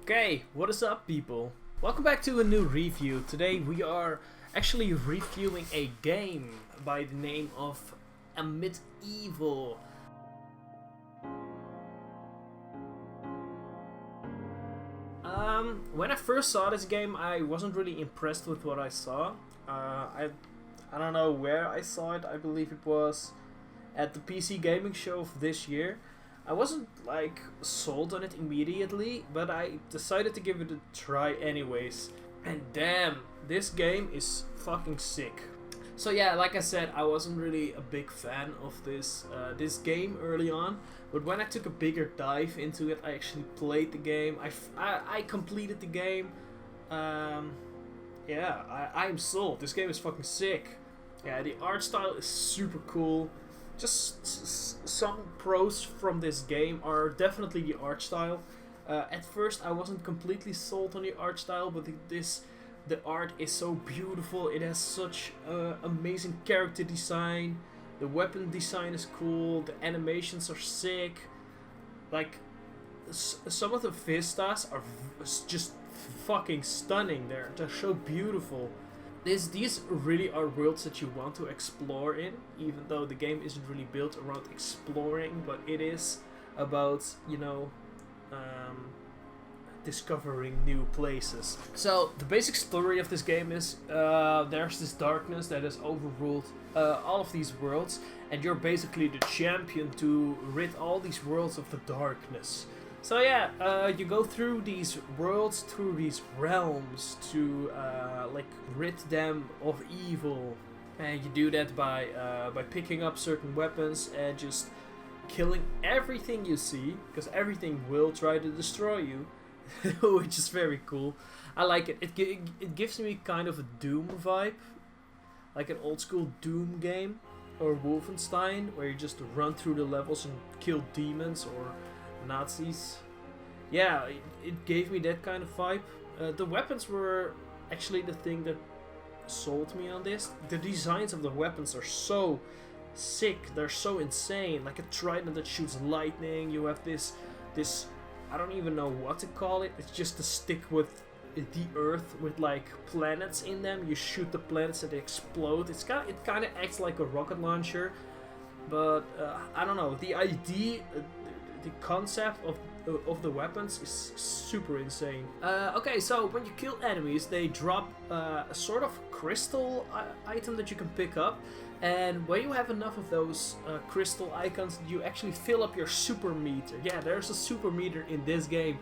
Okay, what is up, people? Welcome back to a new review. Today we are actually reviewing a game by the name of Amid Evil. When I first saw this game, I wasn't really impressed with what I saw. I don't know where I saw it. I believe it was at the PC Gaming Show of this year. I wasn't like sold on it immediately, but I decided to give it a try anyways. And damn, this game is fucking sick. So yeah, like I said, I wasn't really a big fan of this game early on, but when I took a bigger dive into it, I actually played the game. I completed the game. Yeah, I'm sold. This game is fucking sick. Yeah, the art style is super cool. Just some pros from this game are definitely the art style. At first I wasn't completely sold on the art style, but the art is so beautiful. It has such amazing character design. The weapon design is cool. The animations are sick. Like some of the vistas are just fucking stunning. They're so beautiful. These really are worlds that you want to explore in, even though the game isn't really built around exploring, but it is about, discovering new places. So the basic story of this game is there's this darkness that has overruled all of these worlds, and you're basically the champion to rid all these worlds of the darkness. So yeah, you go through these worlds, through these realms to rid them of evil, and you do that by picking up certain weapons and just killing everything you see, because everything will try to destroy you, which is very cool. I like it. It gives me kind of a Doom vibe, like an old school Doom game or Wolfenstein, where you just run through the levels and kill demons or Nazis. Yeah, it gave me that kind of vibe. The weapons were actually the thing that sold me on this. The designs of the weapons are so sick. They're so insane. Like a trident that shoots lightning. You have this I don't even know what to call it. It's just a stick with the earth with like planets in them. You shoot the planets and they explode. It kind of acts like a rocket launcher. But I don't know. The idea, the concept of the weapons is super insane. Okay, so when you kill enemies, they drop a sort of crystal item that you can pick up, and when you have enough of those crystal icons, you actually fill up your super meter. Yeah, there's a super meter in this game,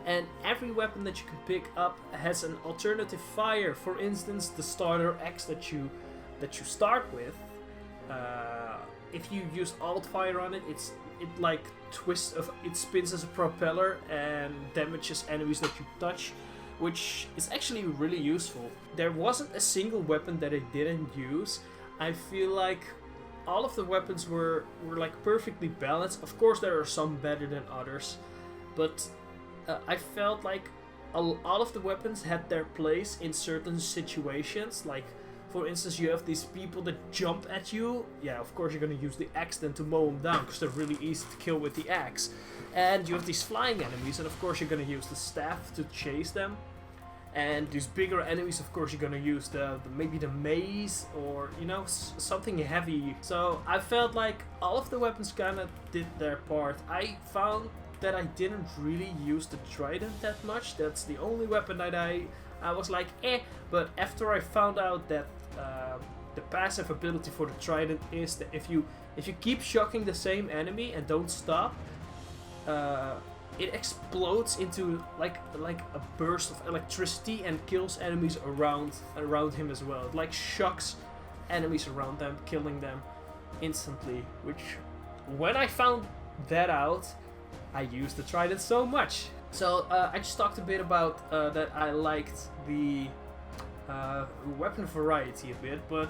and every weapon that you can pick up has an alternative fire. For instance, the starter axe that you start with. If you use alt fire on it, it like twists, it spins as a propeller and damages enemies that you touch, which is actually really useful. There wasn't a single weapon that I didn't use. I feel like all of the weapons were like perfectly balanced. Of course, there are some better than others, but I felt like all of the weapons had their place in certain situations. Like, for instance, you have these people that jump at you. Yeah, of course you're gonna use the axe then to mow them down, because they're really easy to kill with the axe. And you have these flying enemies, and of course you're gonna use the staff to chase them. And these bigger enemies, of course you're gonna use maybe the mace, or something heavy. So I felt like all of the weapons kinda did their part. I found that I didn't really use the trident that much. That's the only weapon that I was like, but after I found out that the passive ability for the trident is that if you keep shocking the same enemy and don't stop, it explodes into like a burst of electricity and kills enemies around him as well. It like shocks enemies around them, killing them instantly. Which, when I found that out, I used the trident so much. So I just talked a bit about that I liked the weapon variety a bit, but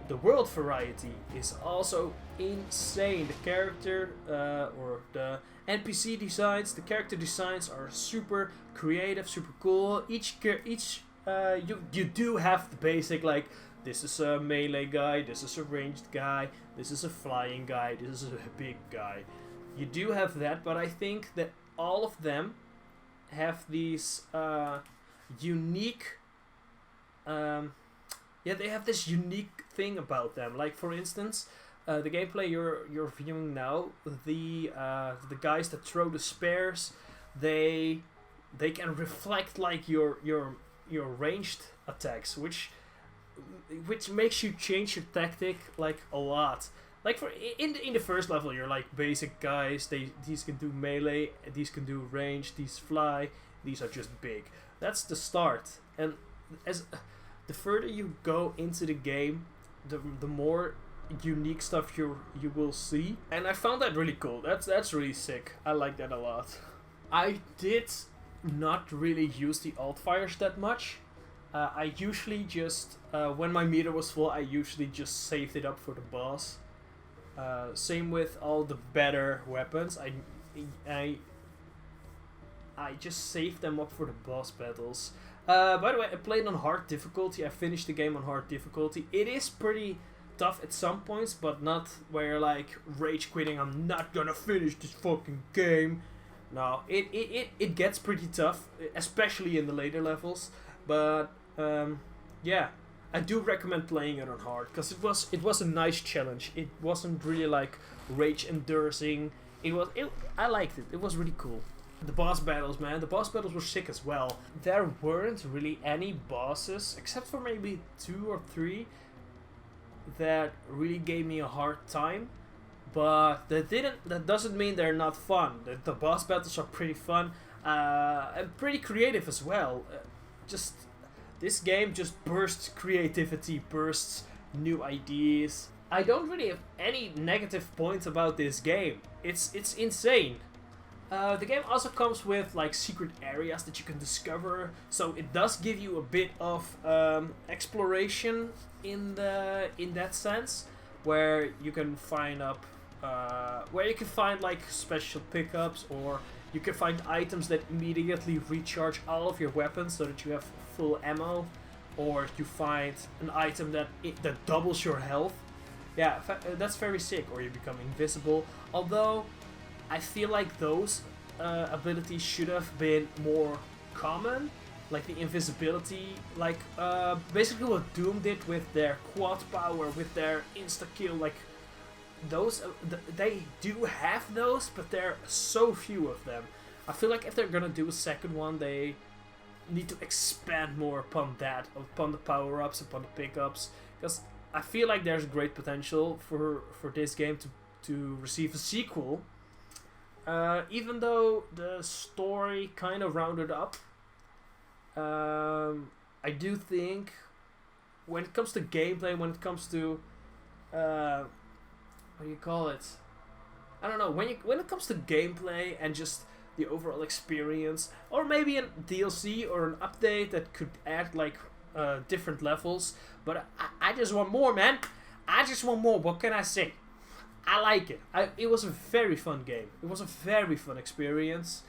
the world variety is also insane. The character or the NPC designs, the character designs are super creative, super cool. You do have the basic, like, this is a melee guy, this is a ranged guy, this is a flying guy, this is a big guy. You do have that, but I think that all of them have these unique. They have this unique thing about them. Like for instance, the gameplay you're viewing now, the guys that throw the spears, they can reflect like your ranged attacks, which makes you change your tactic like a lot. Like for in the first level, you're like basic guys. These can do melee, these can do range, these fly, these are just big. That's the start, and as the further you go into the game, the more unique stuff you will see, and I found that really cool. That's really sick. I like that a lot. I did not really use the alt fires that much. I usually just when my meter was full, I usually just saved it up for the boss. Same with all the better weapons. I just saved them up for the boss battles. By the way, I played on hard difficulty. I finished the game on hard difficulty. It is pretty tough at some points, but not where you're like rage quitting. I'm not gonna finish this fucking game. No, it gets pretty tough, especially in the later levels. But yeah, I do recommend playing it on hard because it was a nice challenge. It wasn't really like rage inducing. I liked it. It was really cool. The boss battles, man. The boss battles were sick as well. There weren't really any bosses, except for maybe 2 or 3, that really gave me a hard time. But that doesn't mean they're not fun. The boss battles are pretty fun and pretty creative as well. This game just bursts creativity, bursts new ideas. I don't really have any negative points about this game. It's insane. The game also comes with like secret areas that you can discover, so it does give you a bit of exploration in that sense, where you can find like special pickups, or you can find items that immediately recharge all of your weapons so that you have full ammo, or you find an item that doubles your health. Yeah, that's very sick. Or you become invisible. Although I feel like those abilities should have been more common, like the invisibility, like basically what Doom did with their quad power, with their insta kill. Like those, they do have those, but there are so few of them. I feel like if they're gonna do a second one, they need to expand more upon that, upon the power-ups, upon the pickups, because I feel like there's great potential for this game to receive a sequel. Even though the story kind of rounded up, I do think when it comes to gameplay, when it comes to what do you call it? I don't know. When it comes to gameplay and just the overall experience, or maybe a DLC or an update that could add like different levels. But I just want more, man. I just want more. What can I say? I like it. It was a very fun game. It was a very fun experience.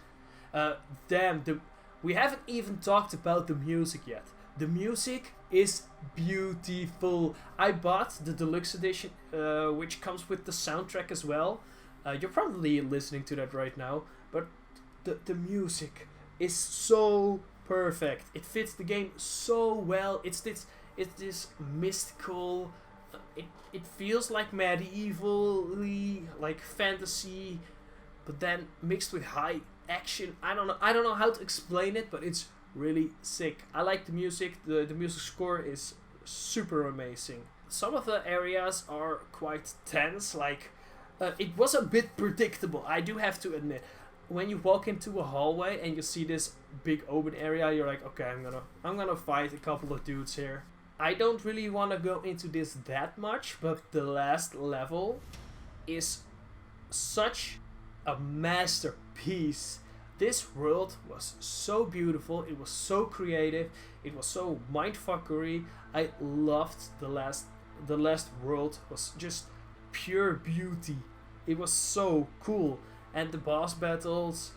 We haven't even talked about the music yet. The music is beautiful. I bought the deluxe edition, which comes with the soundtrack as well. You're probably listening to that right now, but the music is so perfect. It fits the game so well. It's this mystical. It feels like medievally, like fantasy, but then mixed with high action. I don't know how to explain it, but it's really sick. I like the music. The music score is super amazing. Some of the areas are quite tense. Like it was a bit predictable, I do have to admit. When you walk into a hallway and you see this big open area, you're like, okay, I'm gonna fight a couple of dudes here. I don't really want to go into this that much, but the last level is such a masterpiece. This world was so beautiful, it was so creative, it was so mindfuckery. I loved the last world. Was just pure beauty. It was so cool. And the boss battles,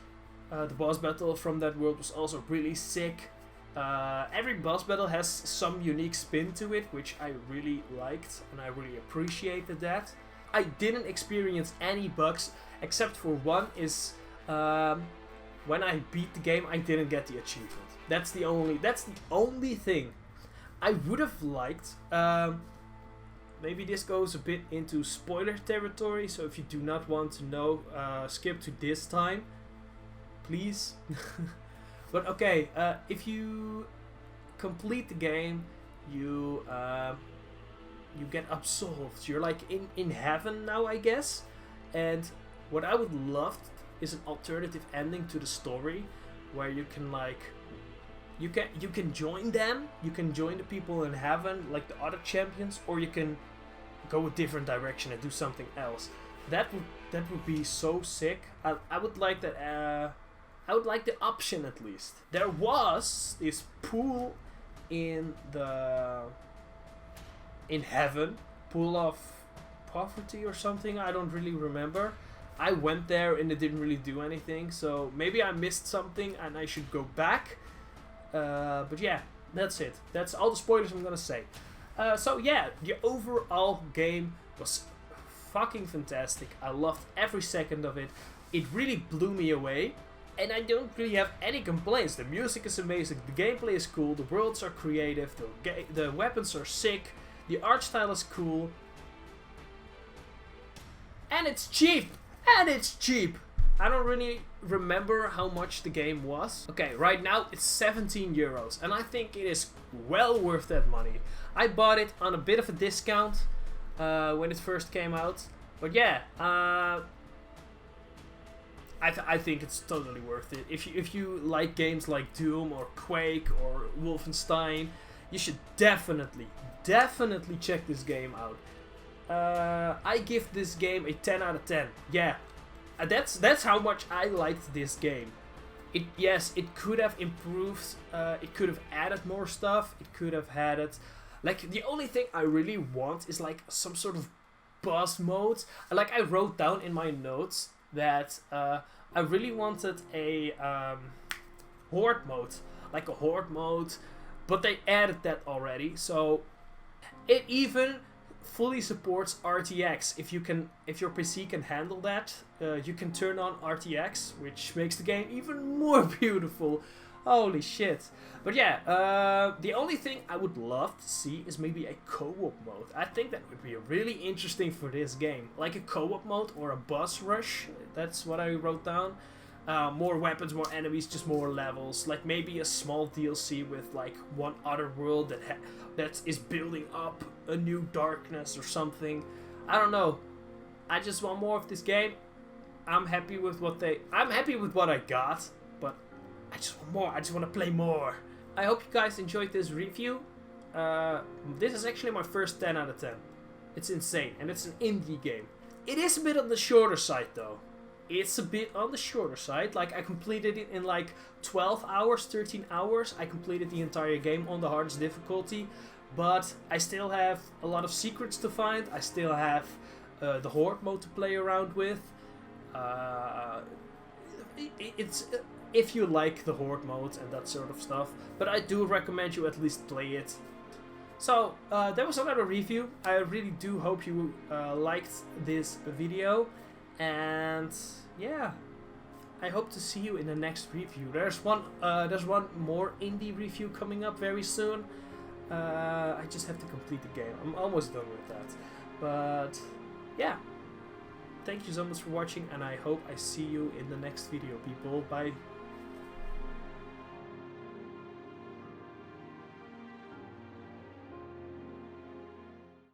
the boss battle from that world was also really sick. Every boss battle has some unique spin to it, which I really liked, and I really appreciated that. I didn't experience any bugs, except for one is when I beat the game, I didn't get the achievement. That's the only thing. I would have liked. Maybe this goes a bit into spoiler territory, so if you do not want to know, skip to this time, please. But okay, if you complete the game, you get absolved. You're like in heaven now, I guess. And what I would love is an alternative ending to the story, where you can like you can join them. You can join the people in heaven, like the other champions, or you can go a different direction and do something else. That would be so sick. I would like that. I would like the option at least. There was this pool in heaven, pool of poverty or something. I don't really remember. I went there and it didn't really do anything, so maybe I missed something and I should go back. But yeah, that's it. That's all the spoilers I'm gonna say. So yeah, the overall game was fucking fantastic. I loved every second of it. It really blew me away. And I don't really have any complaints. The music is amazing, the gameplay is cool, the worlds are creative, the weapons are sick, the art style is cool. And it's cheap! And it's cheap! I don't really remember how much the game was. Okay, right now it's 17 euros, and I think it is well worth that money. I bought it on a bit of a discount when it first came out. But yeah, I think it's totally worth it. If you like games like Doom or Quake or Wolfenstein, you should definitely check this game out. I give this game a 10 out of 10. Yeah, that's how much I liked this game. Yes, it could have improved. It could have added more stuff. It could have had it. Like, the only thing I really want is like some sort of boss mode. Like, I wrote down in my notes that I really wanted a horde mode, like a horde mode, but they added that already. So it even fully supports RTX. If your PC can handle that, you can turn on RTX, which makes the game even more beautiful. Holy shit. But yeah, the only thing I would love to see is maybe a co-op mode. I think that would be really interesting for this game. Like a co-op mode or a boss rush. That's what I wrote down. More weapons, more enemies, just more levels. Like maybe a small DLC with like one other world that is building up a new darkness or something. I don't know. I just want more of this game. I'm happy with what I got, but I just want more. I just want to play more. I hope you guys enjoyed this review. This is actually my first 10 out of 10. It's insane, and it's an indie game. It is a bit on the shorter side though. It's a bit on the shorter side. Like, I completed it in like 12 hours, 13 hours. I completed the entire game on the hardest difficulty. But I still have a lot of secrets to find. I still have the horde mode to play around with. It's if you like the horde mode and that sort of stuff. But I do recommend you at least play it. So, that was another review. I really do hope you liked this video. And yeah, I hope to see you in the next review. There's one more indie review coming up very soon. I just have to complete the game. I'm almost done with that. But yeah, thank you so much for watching, and I hope I see you in the next video, people. Bye.